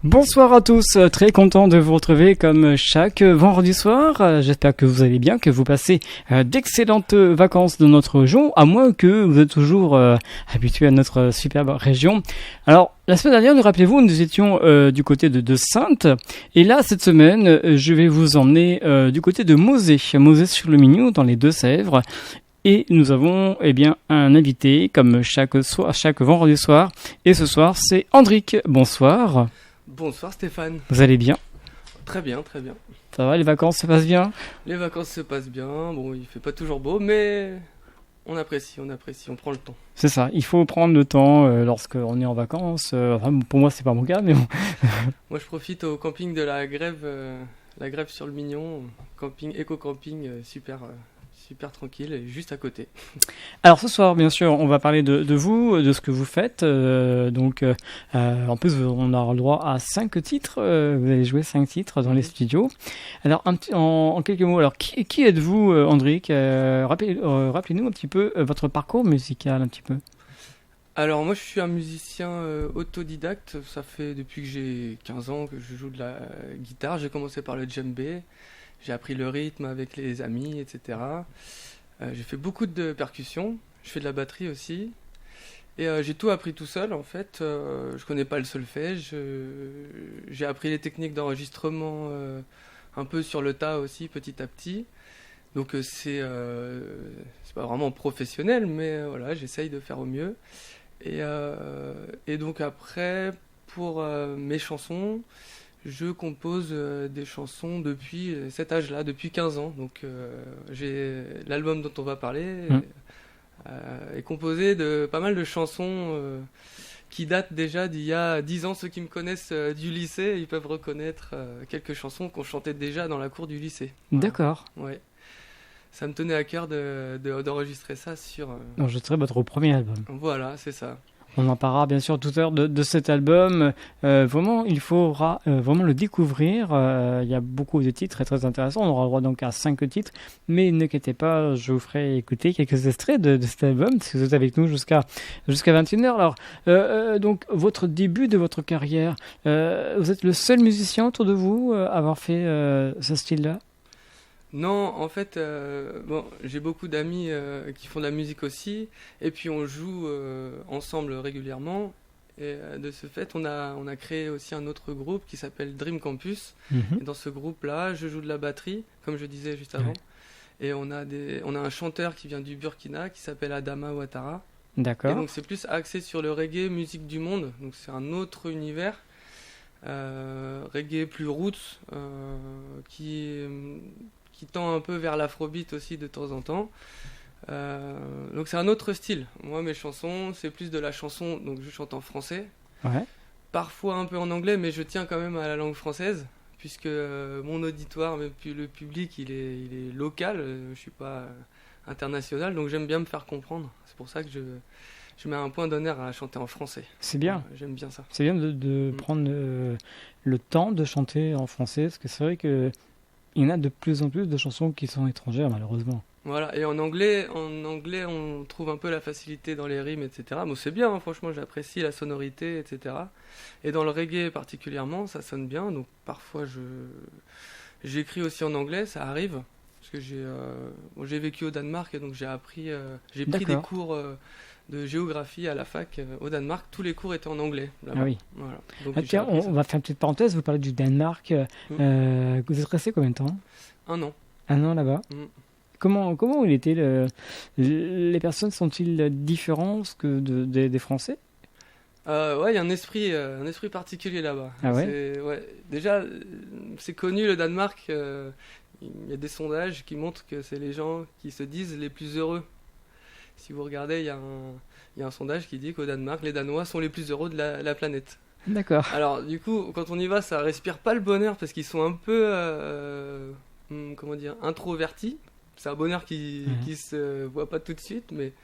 Bonsoir à tous, très content de vous retrouver comme chaque vendredi soir. J'espère que vous allez bien, que vous passez d'excellentes vacances de notre région, à moins que vous êtes toujours habitué à notre superbe région. Alors, la semaine dernière, nous rappelez-vous, nous étions du côté de Saintes, et là, cette semaine, je vais vous emmener du côté de Mosée-sur-le-Mignon, dans les Deux-Sèvres. Et nous avons un invité, comme chaque vendredi soir, et ce soir, c'est Andric. Bonsoir. Bonsoir Stéphane. Vous allez bien ? Très bien, très bien. Ça va, les vacances se passent bien ? Les vacances se passent bien. Bon, il fait pas toujours beau, mais on apprécie, on prend le temps. C'est ça, il faut prendre le temps lorsqu'on est en vacances. Enfin, pour moi, c'est pas mon cas, mais bon. Moi, je profite au camping de la Grève sur le Mignon, camping, éco-camping, super tranquille, et juste à côté. Alors ce soir, bien sûr, on va parler de vous, de ce que vous faites. En plus, on a le droit à 5 titres. Vous allez jouer 5 titres dans les studios. Alors, en quelques mots, alors qui êtes-vous, Andric ? Rappelez-nous un petit peu votre parcours musical, un petit peu. Alors moi, je suis un musicien autodidacte. Ça fait depuis que j'ai 15 ans que je joue de la guitare. J'ai commencé par le djembé. J'ai appris le rythme avec les amis, etc. J'ai fait beaucoup de percussions. Je fais de la batterie aussi. Et j'ai tout appris tout seul, en fait. Je connais pas le solfège. J'ai appris les techniques d'enregistrement un peu sur le tas aussi, petit à petit. Donc c'est pas vraiment professionnel, mais voilà, j'essaye de faire au mieux. Et donc après, pour mes chansons, je compose des chansons depuis cet âge-là, depuis 15 ans. Donc j'ai l'album dont on va parler est composé de pas mal de chansons qui datent déjà d'il y a 10 ans. Ceux qui me connaissent du lycée, ils peuvent reconnaître quelques chansons qu'on chantait déjà dans la cour du lycée. Voilà. D'accord. Ouais. Ça me tenait à cœur d'enregistrer ça sur... Enregistrer votre premier album. Voilà, c'est ça. On en parlera bien sûr tout à l'heure de cet album. Vraiment, il faudra vraiment le découvrir. Il y a beaucoup de titres très intéressants. On aura le droit donc à 5 titres. Mais n'inquiétez pas, je vous ferai écouter quelques extraits de cet album, parce que vous êtes avec nous jusqu'à 21h. Alors, donc, votre début de votre carrière, vous êtes le seul musicien autour de vous à avoir fait ce style-là ? Non, en fait, j'ai beaucoup d'amis qui font de la musique aussi, et puis on joue ensemble régulièrement. Et de ce fait, on a créé aussi un autre groupe qui s'appelle Dream Campus. Et dans ce groupe-là, je joue de la batterie, comme je disais juste avant. Et on a un chanteur qui vient du Burkina, qui s'appelle Adama Ouattara. D'accord. Et donc c'est plus axé sur le reggae, musique du monde. Donc c'est un autre univers. Reggae plus roots, qui tend un peu vers l'afrobeat aussi de temps en temps. Donc c'est un autre style. Moi, mes chansons, c'est plus de la chanson, donc je chante en français. Ouais. Parfois un peu en anglais, mais je tiens quand même à la langue française, puisque mon auditoire, même le public, il est local, je suis pas international, donc j'aime bien me faire comprendre. C'est pour ça que je mets un point d'honneur à chanter en français. C'est bien. J'aime bien ça. C'est bien de prendre le temps de chanter en français, parce que c'est vrai que il y en a de plus en plus de chansons qui sont étrangères, malheureusement. Voilà, et en anglais, on trouve un peu la facilité dans les rimes, etc. Bon, c'est bien, hein, franchement, j'apprécie la sonorité, etc. Et dans le reggae particulièrement, ça sonne bien, donc parfois j'écris aussi en anglais, ça arrive, parce que j'ai vécu au Danemark, et donc j'ai pris des cours de géographie à la fac au Danemark. Tous les cours étaient en anglais là-bas. Ah oui. Voilà. Donc, tiens, on va faire une petite parenthèse, vous parlez du Danemark. Vous êtes resté combien de temps ? 1 an. 1 an là-bas. Comment il était les personnes sont-ils différentes que des Français ? Ouais, il y a un esprit particulier là-bas. Ah ouais ? Déjà, c'est connu le Danemark. Il y a des sondages qui montrent que c'est les gens qui se disent les plus heureux. Si vous regardez, il y a un sondage qui dit qu'au Danemark, les Danois sont les plus heureux de la planète. D'accord. Alors, du coup, quand on y va, ça respire pas le bonheur parce qu'ils sont un peu, introvertis. C'est un bonheur qui se voit pas tout de suite, mais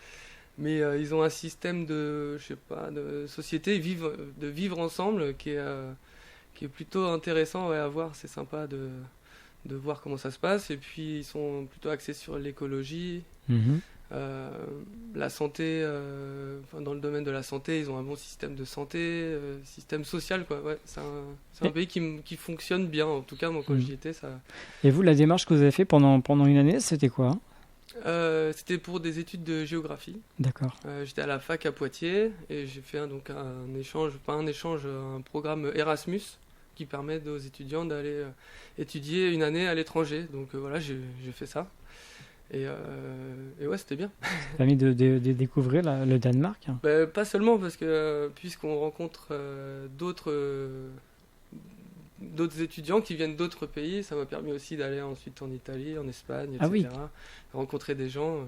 ils ont un système de société, de vivre ensemble qui est plutôt intéressant à voir. C'est sympa de voir comment ça se passe. Et puis, ils sont plutôt axés sur l'écologie. La santé, dans le domaine de la santé, ils ont un bon système de santé, système social, quoi. Ouais, c'est un pays qui fonctionne bien. En tout cas, moi, quand j'y étais, ça. Et vous, la démarche que vous avez fait pendant une année, c'était quoi? C'était pour des études de géographie. D'accord. J'étais à la fac à Poitiers et j'ai fait un programme Erasmus qui permet aux étudiants d'aller étudier une année à l'étranger. Donc voilà, j'ai fait ça. Et ouais, c'était bien. Ça a permis de découvrir le Danemark. Pas seulement, parce que puisqu'on rencontre d'autres étudiants qui viennent d'autres pays, ça m'a permis aussi d'aller ensuite en Italie, en Espagne, etc. Ah oui. Rencontrer des gens,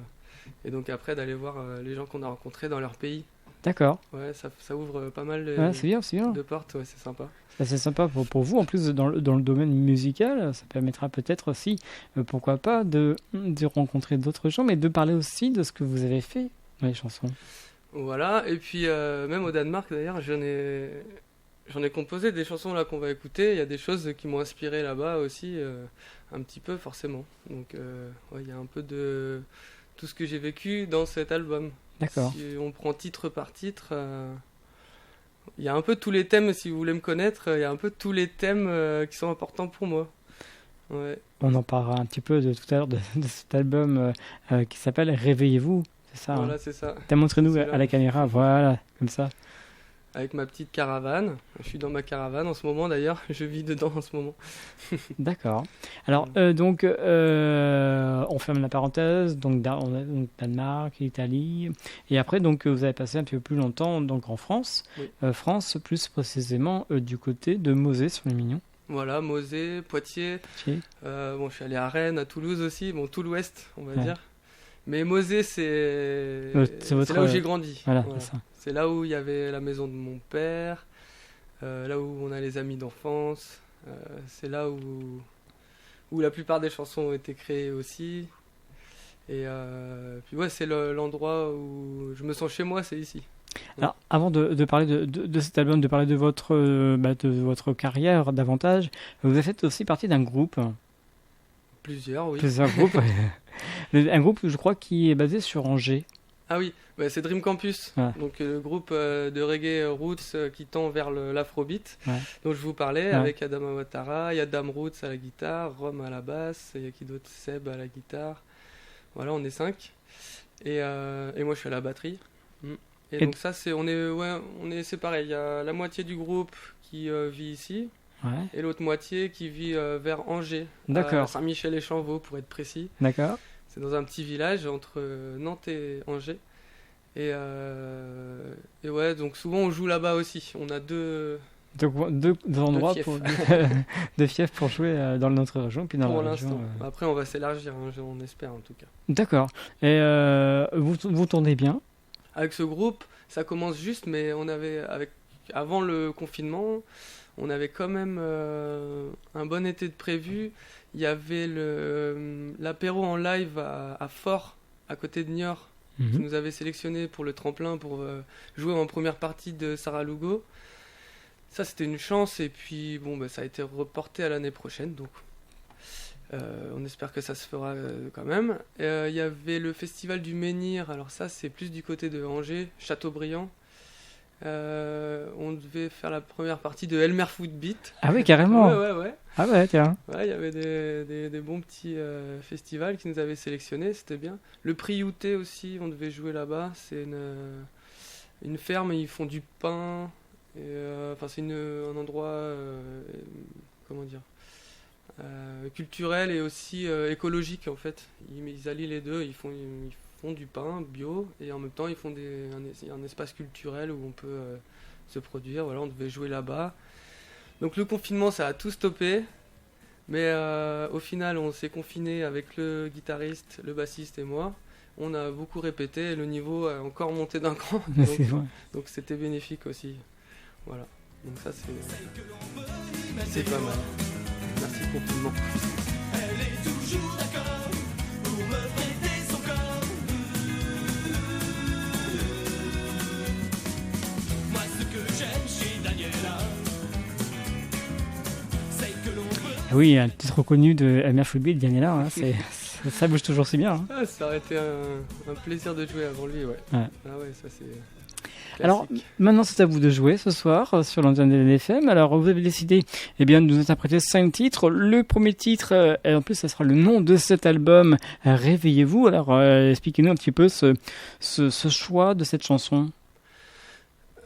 et donc après d'aller voir les gens qu'on a rencontrés dans leur pays. D'accord. Ouais, ça ouvre pas mal C'est bien. de portes, ouais, c'est sympa. C'est sympa pour vous. En plus, dans le domaine musical, ça permettra peut-être aussi, pourquoi pas, de rencontrer d'autres gens, mais de parler aussi de ce que vous avez fait dans les chansons. Voilà, et puis même au Danemark d'ailleurs, j'en ai composé des chansons là qu'on va écouter. Il y a des choses qui m'ont inspiré là-bas aussi, un petit peu forcément. Donc ouais, il y a un peu de tout ce que j'ai vécu dans cet album. D'accord. Si on prend titre par titre, il y a un peu tous les thèmes, si vous voulez me connaître, il y a un peu tous les thèmes qui sont importants pour moi. Ouais. On en parlera un petit peu tout à l'heure de cet album qui s'appelle Réveillez-vous, c'est ça? Voilà, c'est ça. Montrez-nous C'est à là. la caméra, voilà, comme ça. Avec ma petite caravane. Je suis dans ma caravane en ce moment d'ailleurs, je vis dedans en ce moment. D'accord. Alors, donc, on ferme la parenthèse, donc on a donc Danemark, Italie, et après, donc, vous avez passé un peu plus longtemps donc, en France. Oui. France, plus précisément du côté de Mosée sur les Mignons. Voilà, Mosée, Poitiers. Bon, je suis allé à Rennes, à Toulouse aussi, bon, tout l'ouest, on va dire. Mais Mosée, c'est là où j'ai grandi. Voilà. Voilà. C'est ça. C'est là où il y avait la maison de mon père, là où on a les amis d'enfance. C'est là où la plupart des chansons ont été créées aussi. Et puis ouais, c'est l'endroit où je me sens chez moi, c'est ici. Alors, avant de parler de cet album, de parler de votre carrière davantage, vous avez fait aussi partie d'un groupe. Plusieurs, oui. Plusieurs groupes. Un groupe, je crois, qui est basé sur Angers. Ah oui, c'est Dream Campus, donc le groupe de reggae roots qui tend vers l'afrobeat, dont je vous parlais, avec Adama Ouattara, il y a Dame Roots à la guitare, Rome à la basse, il y a qui d'autre, Seb à la guitare. Voilà, on est 5. Et moi je suis à la batterie. Et donc ça, c'est séparés. Il y a la moitié du groupe qui vit ici, et l'autre moitié qui vit vers Angers, à Saint-Michel-et-Chanvaux pour être précis. D'accord. C'est dans un petit village entre Nantes et Angers. Et ouais, donc souvent on joue là-bas aussi. On a deux endroits, deux fiefs pour jouer dans notre région. Puis dans pour la l'instant. Région, Après, on va s'élargir, on espère en tout cas. D'accord. Et vous tournez bien? Avec ce groupe, ça commence juste, mais avant le confinement, on avait quand même un bon été de prévu. Il y avait l'apéro en live à Fort, à côté de Niort, qui nous avait sélectionné pour le tremplin pour jouer en première partie de Sarah Lugo. Ça, c'était une chance, et puis bon, ça a été reporté à l'année prochaine, donc on espère que ça se fera quand même. Il y avait le festival du Menhir, alors ça, c'est plus du côté de Angers, Châteaubriand. On devait faire la première partie de Elmer Footbeat. Ah oui, carrément. Ouais. Ah ouais, tiens. Ouais, il y avait des bons petits festivals qui nous avaient sélectionnés, c'était bien. Le prix Youté aussi, on devait jouer là-bas. C'est une ferme, ils font du pain. C'est un endroit, comment dire, culturel et aussi écologique en fait. Ils allient les deux, ils font du pain bio et en même temps ils font un espace culturel où on peut se produire. Voilà, on devait jouer là-bas. Donc le confinement, ça a tout stoppé, mais au final on s'est confiné avec le guitariste, le bassiste et moi. On a beaucoup répété et le niveau a encore monté d'un cran, donc c'était bénéfique aussi. Voilà, donc ça c'est pas mal. Merci confinement. Elle est toujours d'accord pour me prêter son corps. Moi ce que j'aime chez Daniela, c'est que l'on peut... Oui, un titre reconnu de Elmer Footbeat, Daniela, hein, Ça bouge toujours si bien. Hein. Ah, ça aurait été un plaisir de jouer avant lui, ouais. Ah ouais, ça c'est classique. Alors, maintenant c'est à vous de jouer ce soir sur l'antenne de LFM. Alors, vous avez décidé de nous interpréter 5 titres. Le premier titre, et en plus ça sera le nom de cet album, Réveillez-vous. Alors, expliquez-nous un petit peu ce choix de cette chanson.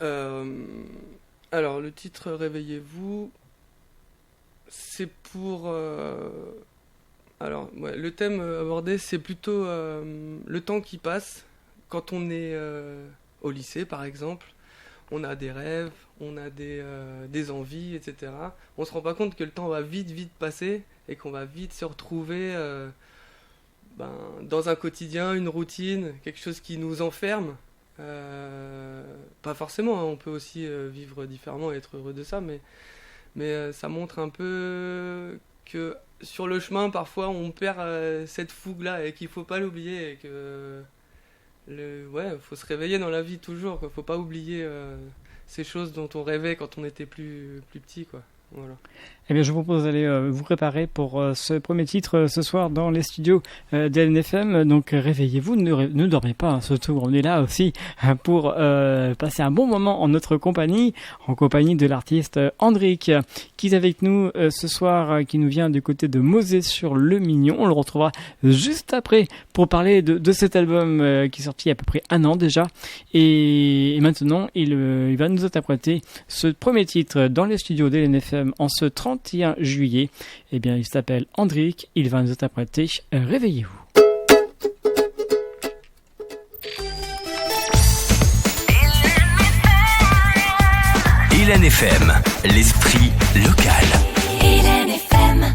Alors, le titre Réveillez-vous, c'est pour... Alors, ouais, le thème abordé, c'est plutôt le temps qui passe. Quand on est au lycée, par exemple, on a des rêves, on a des envies, etc. On se rend pas compte que le temps va vite passer et qu'on va vite se retrouver dans un quotidien, une routine, quelque chose qui nous enferme. Pas forcément, hein, on peut aussi vivre différemment et être heureux de ça, mais ça montre un peu que sur le chemin, parfois, on perd cette fougue-là et qu'il faut pas l'oublier et que faut se réveiller dans la vie toujours, quoi. Faut pas oublier ces choses dont on rêvait quand on était plus petit, quoi. Voilà. Eh bien, je vous propose d'aller vous préparer pour ce premier titre ce soir dans les studios d'LNFM. Donc, réveillez-vous, ne dormez pas, hein, surtout. On est là aussi pour passer un bon moment en notre compagnie, en compagnie de l'artiste Hendrik, qui est avec nous ce soir, qui nous vient du côté de Mosée-sur-le-Mignon. On le retrouvera juste après pour parler de cet album qui est sorti il y a à peu près 1 an déjà. Et maintenant, il va nous interpréter ce premier titre dans les studios d'LNFM en ce 31 juillet. Eh bien, il s'appelle Hendrik. Il va nous interpréter Réveillez-vous. LNFM, l'esprit local. LNFM.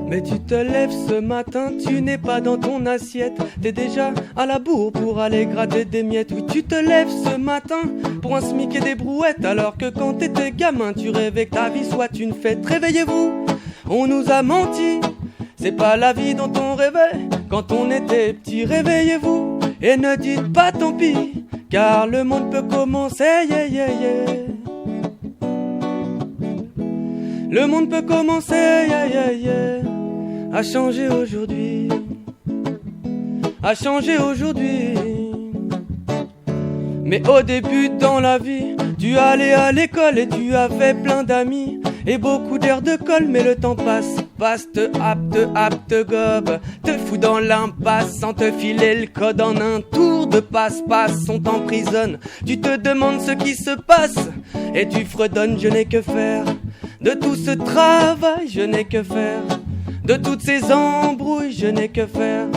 Mais tu te lèves ce matin, tu n'es pas dans ton assiette. T'es déjà à la bourre pour aller gratter des miettes. Oui, tu te lèves ce matin pour un SMIC et des brouettes. Alors que quand t'étais gamin, tu rêvais que ta vie soit une fête. Réveillez-vous, on nous a menti. C'est pas la vie dont on rêvait quand on était petit. Réveillez-vous et ne dites pas tant pis, car le monde peut commencer, yeah, yeah, yeah. Le monde peut commencer, yeah, yeah, yeah, à changer aujourd'hui, à changer aujourd'hui. Mais au début dans la vie, tu allais à l'école et tu avais plein d'amis et beaucoup d'air de colle. Mais le temps passe, te happe, te gobe, te fout dans l'impasse sans te filer le code. En un tour de passe-passe, on t'emprisonne. Tu te demandes ce qui se passe et tu fredonnes. Je n'ai que faire de tout ce travail, je n'ai que faire de toutes ces embrouilles, je n'ai que faire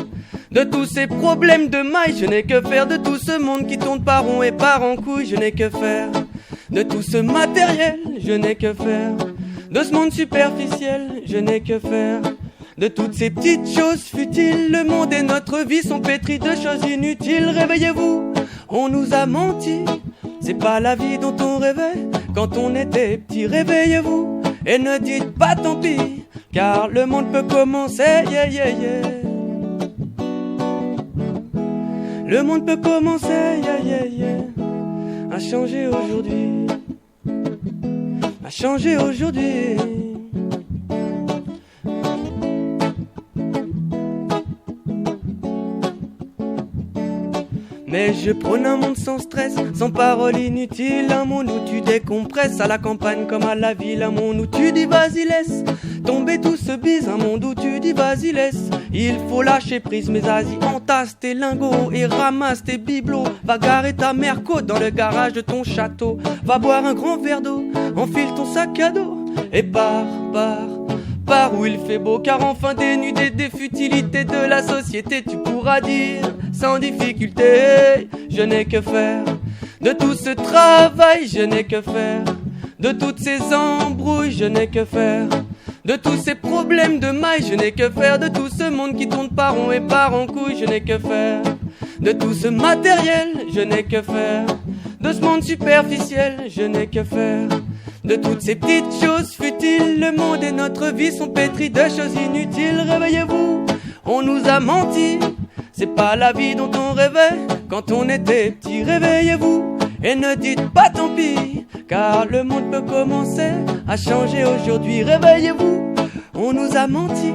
de tous ces problèmes de maille, je n'ai que faire de tout ce monde qui tourne par rond et part en couille, je n'ai que faire de tout ce matériel, je n'ai que faire de ce monde superficiel, je n'ai que faire de toutes ces petites choses futiles. Le monde et notre vie sont pétris de choses inutiles. Réveillez-vous, on nous a menti, c'est pas la vie dont on rêvait quand on était petit. Réveillez-vous et ne dites pas tant pis, car le monde peut commencer, yeah, yeah, yeah. Le monde peut commencer, yeah, yeah, yeah, à changer aujourd'hui, à changer aujourd'hui. Mais je prône un monde sans stress, sans parole inutile. Un monde où tu décompresses, à la campagne comme à la ville. Un monde où tu dis vas-y laisse tomber tout ce bise. Un monde où tu dis vas-y laisse. Il faut lâcher prise, mes Asies. Entasse tes lingots et ramasse tes bibelots. Va garer ta Merco dans le garage de ton château. Va boire un grand verre d'eau, enfile ton sac à dos et pars où il fait beau. Car enfin dénudé des futilités de la société, tu pourras dire sans difficulté, je n'ai que faire de tout ce travail, je n'ai que faire de toutes ces embrouilles, je n'ai que faire de tous ces problèmes de maille, je n'ai que faire de tout ce monde qui tourne par rond et part en couille, je n'ai que faire de tout ce matériel, je n'ai que faire de ce monde superficiel, je n'ai que faire De toutes ces petites choses futiles, le monde et notre vie sont pétris de choses inutiles. Réveillez-vous, on nous a menti. C'est pas la vie dont on rêvait quand on était petit. Réveillez-vous et ne dites pas tant pis, car le monde peut commencer à changer aujourd'hui. Réveillez-vous, on nous a menti.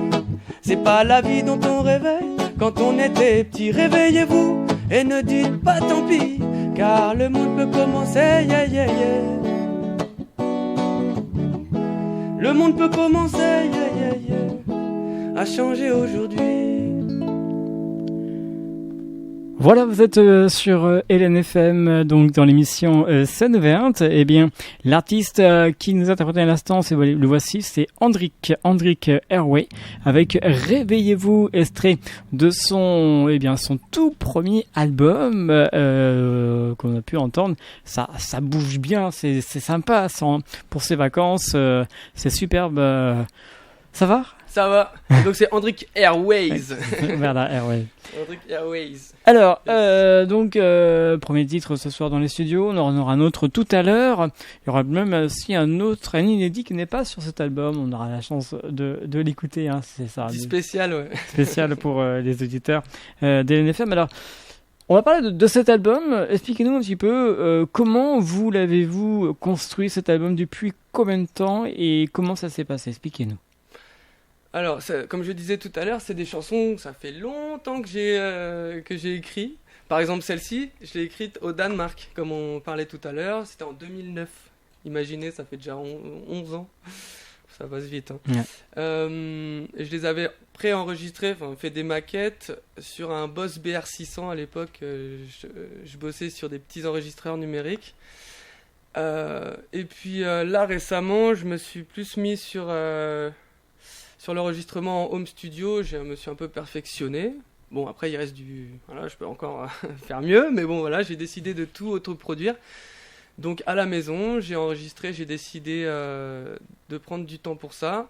C'est pas la vie dont on rêvait quand on était petit. Réveillez-vous et ne dites pas tant pis, car le monde peut commencer, yeah, yeah, yeah. Le monde peut commencer, yeah, yeah, yeah, à changer aujourd'hui. Voilà, vous êtes sur LNFM, donc dans l'émission Scène Ouverte. Eh bien, l'artiste qui nous a interprété à l'instant, le voici, c'est Hendrik Airway, avec Réveillez-vous, extrait de son tout premier album qu'on a pu entendre. Ça bouge bien, c'est sympa, pour ses vacances, c'est superbe. Ça va ? Ça va. Donc c'est Hendrik Airways. Voilà, Airways. Hendrik Airways. Alors, premier titre ce soir dans les studios, on en aura un autre tout à l'heure. Il y aura même aussi un inédit qui n'est pas sur cet album. On aura la chance de l'écouter, hein, c'est ça. Spécial, ouais. Spécial pour les auditeurs d'LNFM. Alors, on va parler de cet album. Expliquez-nous un petit peu comment l'avez-vous construit cet album, depuis combien de temps et comment ça s'est passé. Expliquez-nous. Alors, comme je disais tout à l'heure, c'est des chansons, ça fait longtemps que j'ai écrit. Par exemple, celle-ci, je l'ai écrite au Danemark, comme on parlait tout à l'heure. C'était en 2009. Imaginez, ça fait déjà 11 ans. Ça passe vite. Hein. Ouais. Je les avais préenregistrés, fait des maquettes sur un Boss BR600 à l'époque. Je bossais sur des petits enregistreurs numériques. Et puis là, récemment, je me suis plus mis sur l'enregistrement en home studio. Je me suis un peu perfectionné. Bon, après, il reste voilà, je peux encore faire mieux, mais bon, voilà, j'ai décidé de tout autoproduire. Donc, à la maison, j'ai enregistré, j'ai décidé de prendre du temps pour ça.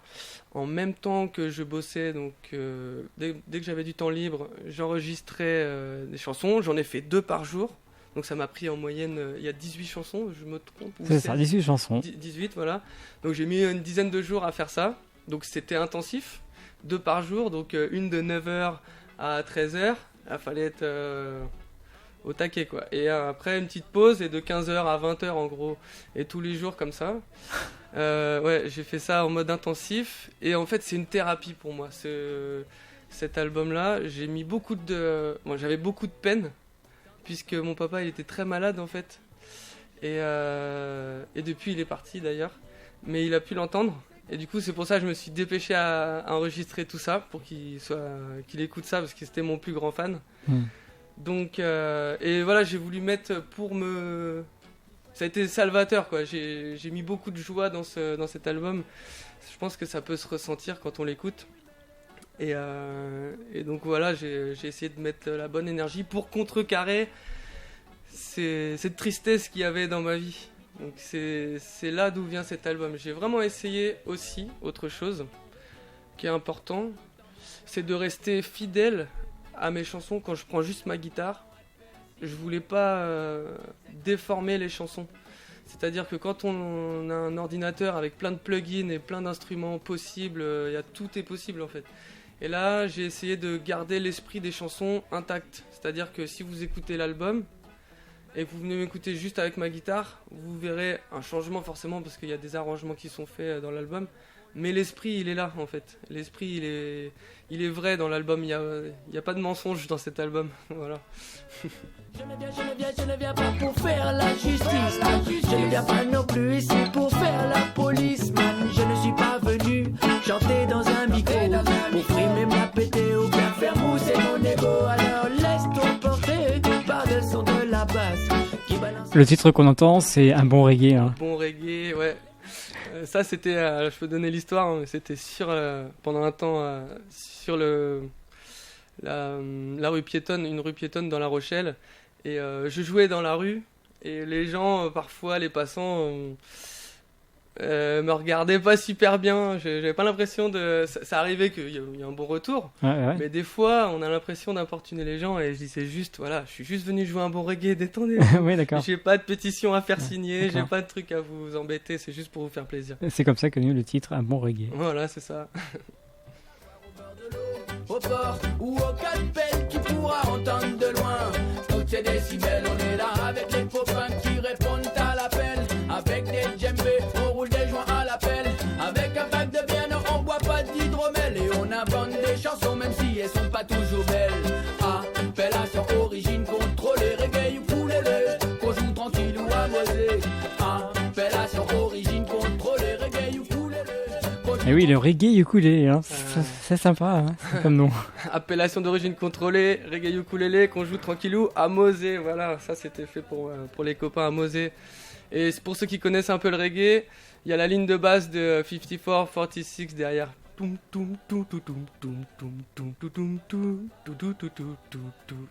En même temps que je bossais, donc dès que j'avais du temps libre, j'enregistrais des chansons. J'en ai fait 2 par jour. Donc, ça m'a pris en moyenne, il y a 18 chansons, je me trompe. C'est ça, 18 chansons. 18, voilà. Donc, j'ai mis une dizaine de jours à faire ça. Donc c'était intensif, 2 par jour, donc une de 9h à 13h, il fallait être au taquet quoi. Et après une petite pause et de 15h à 20h en gros, et tous les jours comme ça. Ouais, j'ai fait ça en mode intensif, et en fait c'est une thérapie pour moi, cet album-là. J'ai mis j'avais beaucoup de peine, puisque mon papa il était très malade en fait, et depuis il est parti d'ailleurs, mais il a pu l'entendre. Et du coup, c'est pour ça que je me suis dépêché à enregistrer tout ça, pour qu'il écoute ça, parce que c'était mon plus grand fan. Donc, et voilà, j'ai voulu mettre ça a été salvateur, quoi. J'ai mis beaucoup de joie dans cet album. Je pense que ça peut se ressentir quand on l'écoute. Et donc voilà, j'ai essayé de mettre la bonne énergie pour contrecarrer cette tristesse qu'il y avait dans ma vie. Donc c'est là d'où vient cet album. J'ai vraiment essayé aussi autre chose qui est important, c'est de rester fidèle à mes chansons quand je prends juste ma guitare. Je voulais pas déformer les chansons. C'est-à-dire que quand on a un ordinateur avec plein de plugins et plein d'instruments possibles, tout est possible en fait. Et là, j'ai essayé de garder l'esprit des chansons intact. C'est-à-dire que si vous écoutez l'album, et que vous venez m'écouter juste avec ma guitare, vous verrez un changement forcément, parce qu'il y a des arrangements qui sont faits dans l'album, mais l'esprit il est là en fait. L'esprit il est vrai dans l'album, il y a pas de mensonge dans cet album. Voilà. Je ne viens pas pour faire la justice, je ne viens pas non plus ici pour faire la police, man. Je ne suis pas venu chanter dans un micro pour frimer ma pété ou bien faire mousser mon ego. Alors laisse-toi porter par le son de la basse qui balance. Le titre qu'on entend, c'est un bon reggae. Hein. Bon reggae, ouais. Ça c'était, je peux donner l'histoire, hein, c'était pendant un temps sur la rue piétonne, une rue piétonne dans La Rochelle, et je jouais dans la rue, et les gens, parfois les passants, me regardait pas super bien. J'avais pas l'impression de. Ça arrivait qu'il y a un bon retour, Ouais. mais des fois, on a l'impression d'importuner les gens et je disais juste, voilà, je suis juste venu jouer un bon reggae, détendez-vous. Oui, d'accord. J'ai pas de pétition à faire signer, j'ai d'accord. pas de truc à vous embêter, c'est juste pour vous faire plaisir. C'est comme ça que nous le titre Un bon reggae. Voilà, c'est ça. Au port ou au Capel qui pourra entendre de loin. Toutes ces décibels, on est là avec les copains qui répondent à l'appel. Avec des djembés, on roule des joints à l'appel. Avec un pack de bière, on boit pas d'hydromel. Et on invente des chansons même si elles sont pas toujours belles. Appellation origine contrôlée, reggae ou ukulélé, qu'on joue tranquille ou à moisé. Appellation origine contrôlée, reggae ou ukulélé. Et oui, le reggae ukulélé, hein. C'est sympa, hein, c'est comme nom. Appellation d'origine contrôlée, reggae ukulélé, qu'on joue tranquillou à Mosée. Voilà, ça c'était fait pour les copains à Mosée. Et pour ceux qui connaissent un peu le reggae, il y a la ligne de basse de 54-46 derrière.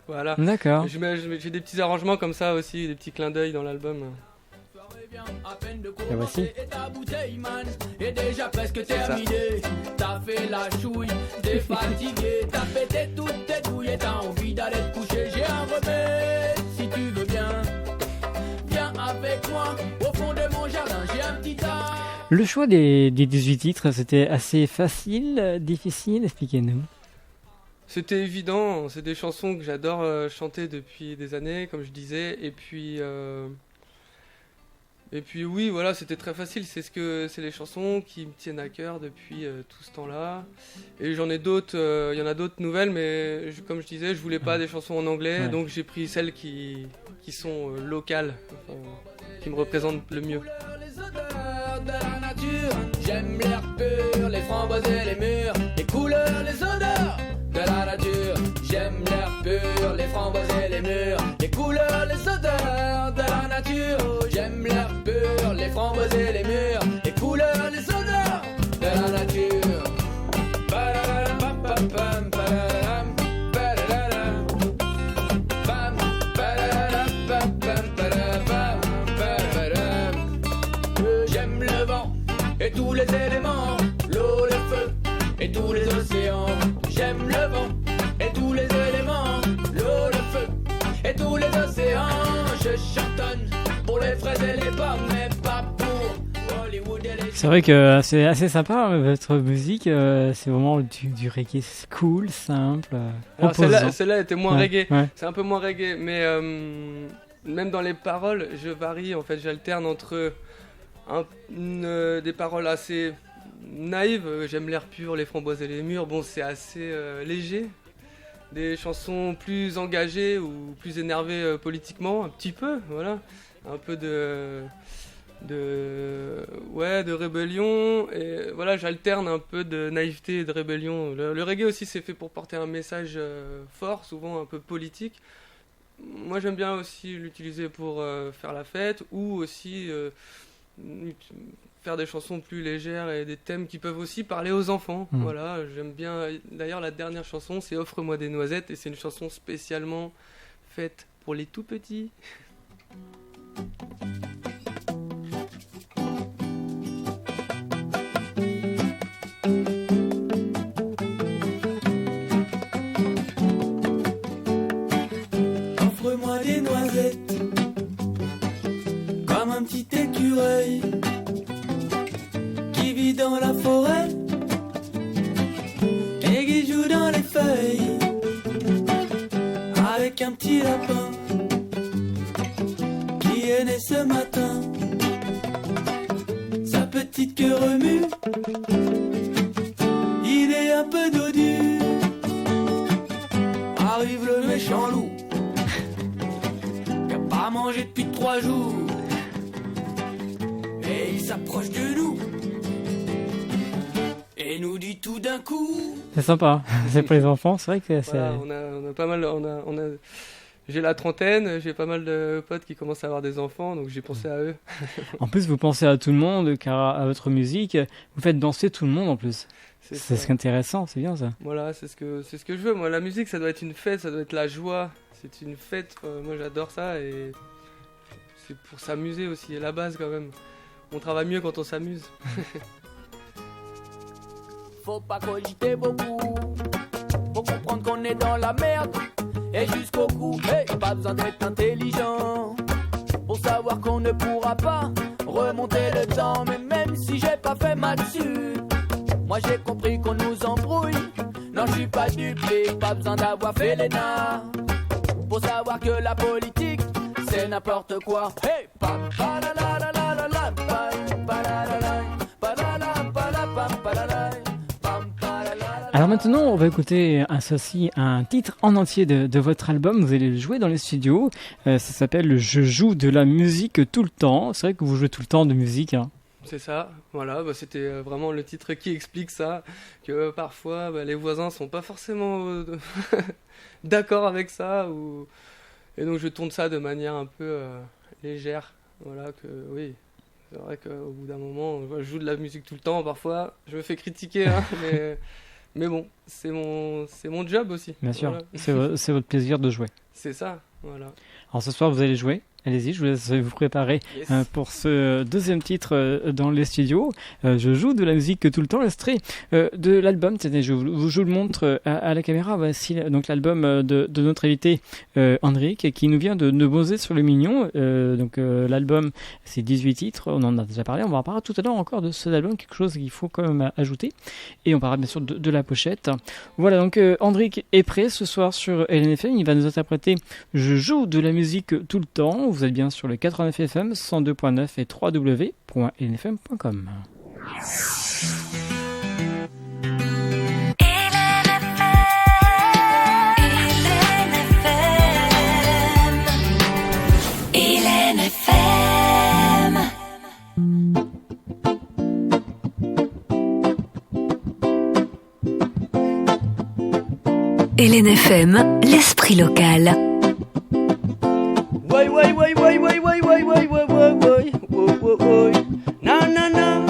Voilà. D'accord. J'ai des petits arrangements comme ça aussi, des petits clins d'œil dans l'album. Et voici. Et déjà presque terminé. T'as fait la chouille, t'es fatigué, t'as pété toutes tes douilles et t'as envie d'aller te coucher. J'ai un remède, si tu veux bien. Viens avec moi, au fond de mon jardin, j'ai un petit tas. Le choix des 18 titres, c'était assez facile, difficile, expliquez-nous. C'était évident, c'est des chansons que j'adore chanter depuis des années, comme je disais, et puis oui, voilà, c'était très facile, c'est les chansons qui me tiennent à cœur depuis tout ce temps-là. Et j'en ai d'autres, il y en a d'autres nouvelles, mais comme je disais, je voulais pas des chansons en anglais, donc j'ai pris celles qui sont locales, qui me représentent le mieux. Les odeurs de la nature, j'aime l'air pur, les framboises et les murs, les couleurs, les odeurs de la nature, j'aime l'air pur, les framboises et les murs, les couleurs, les odeurs de la nature, j'aime l'air pur, les framboises et les murs, les couleurs, les odeurs de la nature. Ba-da-da-da-pam-pam-pam, ba-da-da-dam, ba-da-da-dam. Bam, ba-da-da-da-pam-pam, ba-da-bam, ba-da-bam. J'aime le vent et tous les éléments, l'eau, le feu et tous les océans. J'aime le vent et tous les éléments, l'eau, le feu et tous les océans. Je chantonne pour les fraises et les pommes, mais pas pour Hollywood et les... C'est vrai que c'est assez sympa, votre musique, c'est vraiment du reggae, c'est cool, simple, Alors, proposant. celle-là était moins Ouais, reggae, ouais. c'est un peu moins reggae, mais même dans les paroles, je varie, en fait, j'alterne entre des paroles assez naïves, j'aime l'air pur, les framboises et les murs, bon, c'est assez léger, des chansons plus engagées ou plus énervées politiquement, un petit peu, voilà, un peu de rébellion, et voilà, j'alterne un peu de naïveté et de rébellion. Le reggae aussi, c'est fait pour porter un message fort, souvent un peu politique. Moi, j'aime bien aussi l'utiliser pour faire la fête, ou aussi faire des chansons plus légères et des thèmes qui peuvent aussi parler aux enfants. Voilà, j'aime bien. D'ailleurs, la dernière chanson, c'est Offre-moi des noisettes, et c'est une chanson spécialement faite pour les tout petits. Offre-moi des noisettes, comme un petit écureuil qui vit dans la forêt et qui joue dans les feuilles avec un petit lapin qui est né ce matin. Sa petite queue remue, il est un peu dodu. Arrive le méchant loup qui a pas mangé depuis 3 jours, et il s'approche de nous et nous dit tout d'un coup. C'est sympa, c'est pour les enfants, c'est vrai que c'est... Voilà, on a pas mal, j'ai la trentaine, j'ai pas mal de potes qui commencent à avoir des enfants, donc j'ai pensé à eux. En plus, vous pensez à tout le monde, car à votre musique, vous faites danser tout le monde en plus. C'est ce qui est intéressant, c'est bien ça. Voilà, c'est ce que je veux. Moi, la musique, ça doit être une fête, ça doit être la joie. C'est une fête, moi j'adore ça, et c'est pour s'amuser aussi, à la base quand même. on travaille mieux quand on s'amuse. Faut pas cogiter beaucoup, faut comprendre qu'on est dans la merde. Et jusqu'au cou, hey, pas besoin d'être intelligent pour savoir qu'on ne pourra pas remonter le temps. Mais même si j'ai pas fait ma dessus, moi j'ai compris qu'on nous embrouille. Non, je suis pas dupe, pas besoin d'avoir fait l'ENA pour savoir que la politique c'est n'importe quoi. Hey, pam, pa la la la la la la, pam, pa la la la, pa la la pa la pam, pa la la, pam, pa la la. Alors maintenant, on va écouter un titre en entier de votre album. Vous allez le jouer dans les studios. Ça s'appelle « Je joue de la musique tout le temps ». C'est vrai que vous jouez tout le temps de musique, hein. C'est ça, voilà, c'était vraiment le titre qui explique ça, que parfois les voisins sont pas forcément d'accord avec ça, et donc je tourne ça de manière un peu légère, voilà, que oui, c'est vrai qu'au bout d'un moment, je joue de la musique tout le temps, parfois je me fais critiquer, hein, mais bon, c'est mon job aussi. Bien sûr, voilà. c'est votre plaisir de jouer. C'est ça, voilà. Alors ce soir, vous allez jouer. Allez-y, je vous laisse vous préparer pour ce deuxième titre dans les studios. Je joue de la musique tout le temps, extrait de l'album. Je vous le montre à la caméra. Voici donc l'album de notre invité Hendrik, qui nous vient de Neubosé sur le Mignon. L'album, c'est 18 titres. On en a déjà parlé. On va en parler tout à l'heure encore de cet album, quelque chose qu'il faut quand même ajouter. Et on parlera bien sûr de la pochette. Voilà, donc Hendrik est prêt ce soir sur LNFM. Il va nous interpréter « Je joue de la musique tout le temps ». Vous êtes bien sur le 89 FM, 102.9 et www.lnfm.com. LNFM, l'esprit local. Woi woi woi woi woi woi woi woi woi woi woi woi woi woi na na na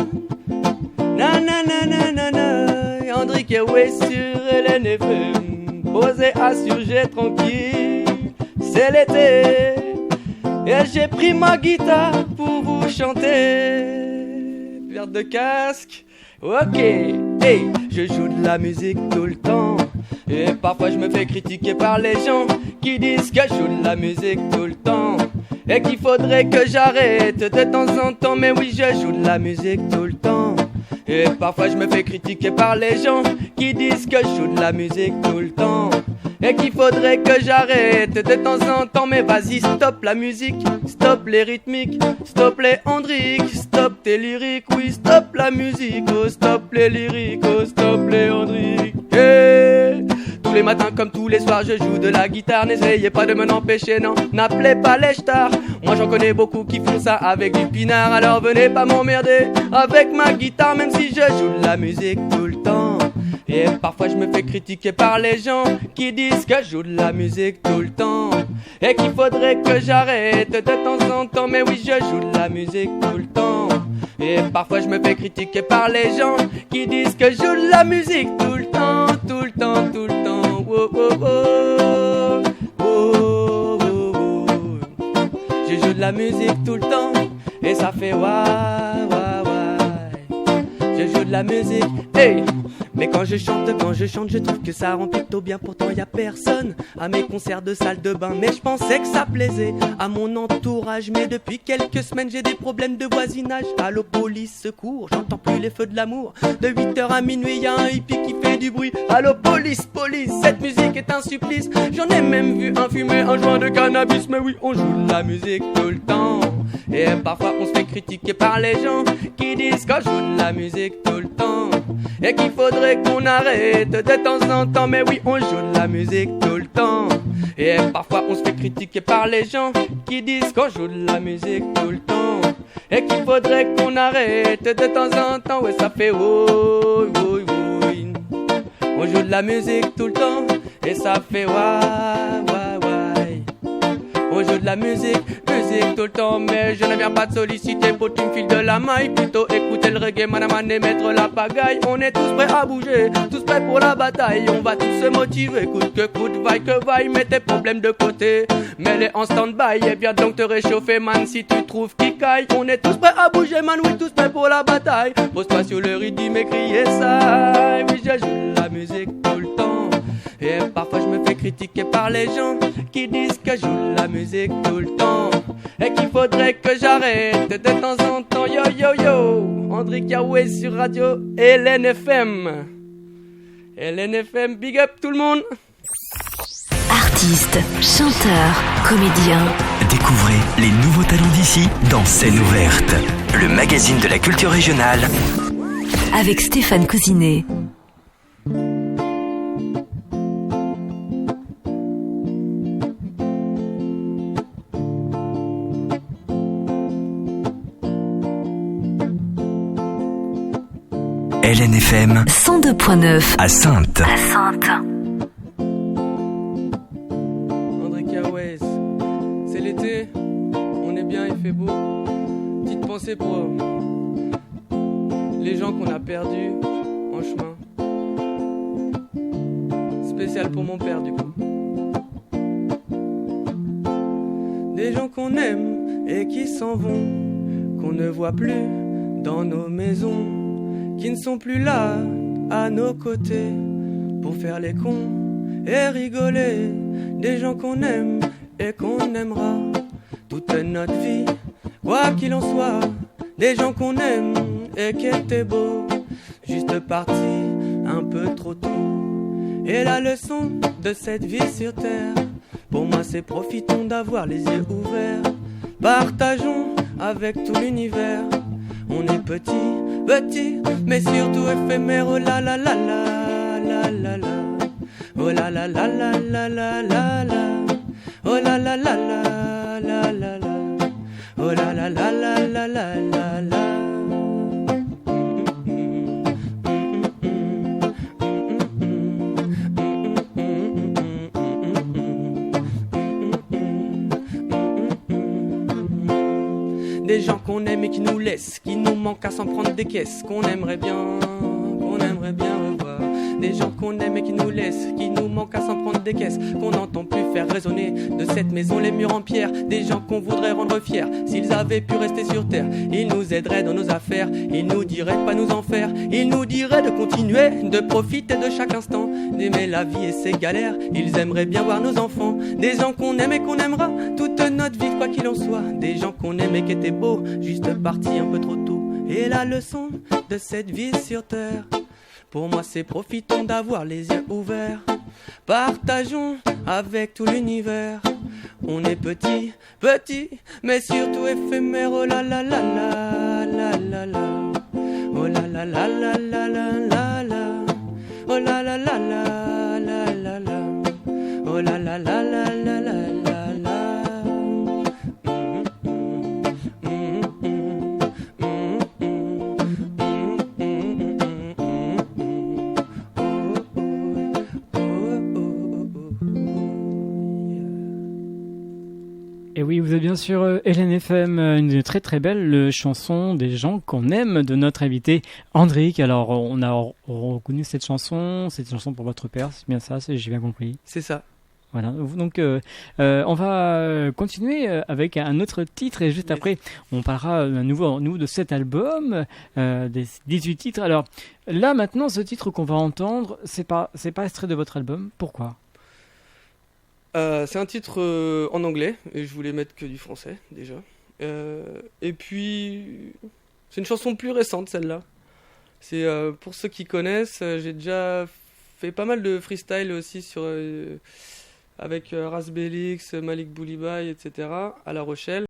na na na na na na Hendrik est ouais sur LNFM, posé assuré tranquille, c'est l'été et j'ai pris ma guitare pour vous chanter. Verte de casque, ok, hey, je joue de la musique tout le temps. Et parfois je me fais critiquer par les gens qui disent que je joue de la musique tout le temps et qu'il faudrait que j'arrête de temps en temps. Mais oui, je joue de la musique tout le temps. Et parfois je me fais critiquer par les gens qui disent que je joue de la musique tout le temps et qu'il faudrait que j'arrête de temps en temps. Mais vas-y, stop la musique, stop les rythmiques, stop les Hendrik, stop tes lyriques. Oui, stop la musique, oh stop les lyriques, oh stop les Hendrik. Hey, tous les matins comme tous les soirs je joue de la guitare. N'essayez pas de m'en empêcher, non, n'appelez pas les stars. Moi j'en connais beaucoup qui font ça avec du pinard. Alors venez pas m'emmerder avec ma guitare, même si je joue de la musique tout le temps. Et parfois je me fais critiquer par les gens qui disent que je joue de la musique tout le temps et qu'il faudrait que j'arrête de temps en temps. Mais oui, je joue de la musique tout le temps. Et parfois je me fais critiquer par les gens qui disent que je joue de la musique tout le temps, tout le temps, tout le temps. Oh, oh, oh. Oh, oh, oh. Je joue de la musique tout le temps et ça fait wouah, wouah, wouah. Je joue de la musique, hey. Mais quand je chante, je trouve que ça rend plutôt bien. Pourtant y a personne à mes concerts de salle de bain. Mais je pensais que ça plaisait à mon entourage. Mais depuis quelques semaines j'ai des problèmes de voisinage. Allô police, secours, j'entends plus les feux de l'amour. De 8h à minuit y'a un hippie qui fait du bruit. Allô police, police, cette musique est un supplice. J'en ai même vu un fumer un joint de cannabis. Mais oui, on joue de la musique tout le temps. Et parfois on se fait critiquer par les gens qui disent qu'on joue de la musique tout le temps et qu'il faudrait qu'on arrête de temps en temps. Mais oui, on joue de la musique tout le temps. Et parfois on se fait critiquer par les gens qui disent qu'on joue de la musique tout le temps et qu'il faudrait qu'on arrête de temps en temps. Ouais, ça fait oui, oui, oui. On joue de la musique tout le temps et ça fait ouais, ouais, ouais. On joue de la musique tout le temps, mais je ne viens pas te solliciter pour que tu me files de la maille. Plutôt écouter le reggae, manaman et mettre la pagaille. On est tous prêts à bouger, tous prêts pour la bataille. On va tous se motiver, coûte que coûte, vaille que vaille. Mets tes problèmes de côté, mets-les en stand-by et viens donc te réchauffer man si tu trouves qu'il caille. On est tous prêts à bouger man, oui tous prêts pour la bataille. Pose-toi sur le rythme et crier ça. Oui je joue la musique tout le temps. Et parfois je me fais critiquer par les gens qui disent que je joue la musique tout le temps et qu'il faudrait que j'arrête de temps en temps. Yo yo yo, André Yahweh sur radio LNFM. LNFM, big up tout le monde. Artistes, chanteurs, comédiens. Découvrez les nouveaux talents d'ici dans Scène ouverte, le magazine de la culture régionale. Avec Stéphane Cousinet. LNFM 102.9 à Saintes. André Yahweh, c'est l'été, on est bien, il fait beau. Petite pensée pour les gens qu'on a perdus en chemin. Spécial pour mon père du coup. Des gens qu'on aime et qui s'en vont, qu'on ne voit plus dans nos maisons, qui ne sont plus là à nos côtés pour faire les cons et rigoler. Des gens qu'on aime et qu'on aimera toute notre vie, quoi qu'il en soit. Des gens qu'on aime et qui étaient beaux, juste partis un peu trop tôt. Et la leçon de cette vie sur terre, pour moi c'est profitons d'avoir les yeux ouverts. Partageons avec tout l'univers. On est petit, mais surtout éphémère. Oh la la la la la la la. Oh la la la la la la la la. Oh la la la la la la la. Oh la la la la la la la la. Des gens qu'on aime et qui nous laissent, qui nous manquent à s'en prendre des caisses, qu'on aimerait bien revoir. Des gens qu'on aime et qui nous laissent, qui nous manquent à s'en prendre des caisses, qu'on n'entend plus faire résonner de cette maison les murs en pierre. Des gens qu'on voudrait rendre fiers, s'ils avaient pu rester sur terre. Ils nous aideraient dans nos affaires, ils nous diraient de pas nous en faire. Ils nous diraient de continuer, de profiter de chaque instant, d'aimer la vie et ses galères. Ils aimeraient bien voir nos enfants. Des gens qu'on aime et qu'on aimera toute notre vie, quoi qu'il en soit. Des gens qu'on aime et qui étaient beaux, juste partis un peu trop tôt. Et la leçon de cette vie sur terre, pour moi c'est profitons d'avoir les yeux ouverts. Partageons avec tout l'univers. On est petit, mais surtout éphémère. Oh la la la la la la la. Oh la la la la la la la la. Oh la la la la la la la. Oh la la la la la la la la. Et oui, vous êtes bien sûr LNFM, une très très belle chanson des gens qu'on aime de notre invité Andric. Alors on a reconnu cette chanson pour votre père, c'est bien ça, j'ai bien compris. C'est ça. Voilà, donc on va continuer avec un autre titre et juste après on parlera à nouveau de cet album, des 18 titres. Alors là maintenant ce titre qu'on va entendre, c'est pas extrait de votre album, pourquoi ? C'est un titre en anglais et je voulais mettre que du français déjà. Et puis c'est une chanson plus récente celle-là. C'est pour ceux qui connaissent, j'ai déjà fait pas mal de freestyle aussi sur avec Ras Bélix, Malik Boulibaï, etc. à La Rochelle.